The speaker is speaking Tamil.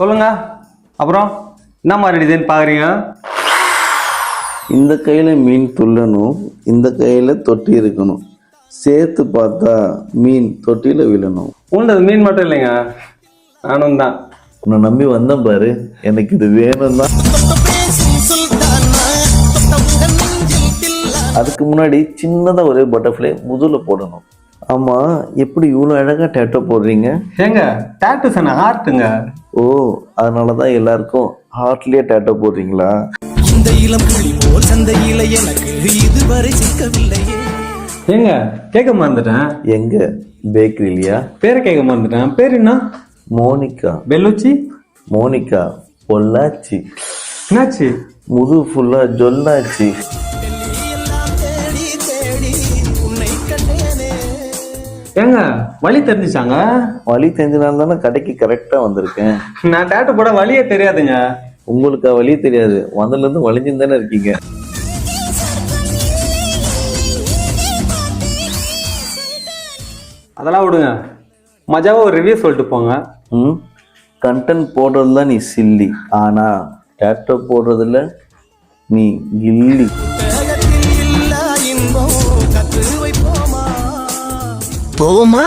சொல்லுங்க. அப்புறம் என்ன மாதிரி டிசைன் பார்க்குறீங்க? இந்த கையில் மீன் துள்ளணும், இந்த கையில் தொட்டி இருக்கணும். சேர்த்து பார்த்தா மீன் தொட்டியில் விழணும். உண்டது மீன் மட்டும் இல்லைங்க, நானும் தான். உன்னை நம்பி வந்தேன் பாரு, எனக்கு இது வேணும் தான். அதுக்கு முன்னாடி சின்னதாக ஒரு பட்டர்ஃப்ளை முதுகில் போடணும். ஆமாம், எப்படி இவ்வளோ அழகாக டேட்டோ போடுறீங்க? ஏங்க டேட்டூஸ் என்ன ஆர்ட்டுங்க. ஓ, அதனால தான் எல்லாருக்கும் ஹார்ட்லேயே டேட்டோ போடுறீங்களா? இந்த இளம் கிளி போல் சந்தையில எனக்கு இதுவரை சிக்கவில்லையே. ஏங்க கேட்க மறந்துட்டேன். எங்க பேக்கரிலையா? பேரை கேட்க மறந்துட்டேன். பேர் என்ன? மோனிகா. பெல்லுச்சி. மோனிகா பொள்ளாச்சி. என்னாச்சு? முது ஃபுல்லா ஜொல்லாச்சு. ஏங்க வழி தெரிஞ்சுச்சாங்க? வழி தெரிஞ்சனால தானே கடைக்கு கரெக்டா வந்திருக்கேன். நான் டேட்டு போட வழியே தெரியாதுங்க. உங்களுக்கு வழி தெரியாது, வந்ததுல இருந்து வலிஞ்சுன்னு தானே இருக்கீங்க. அதெல்லாம் விடுங்க, மஜாவா ஒரு ரிவ்யூ சொல்லிட்டு போங்க. கண்டென்ட் போடுறதுல நீ சில்லி, ஆனா டேட்டோ போடுறதுல நீ கில்லி. போவோமா?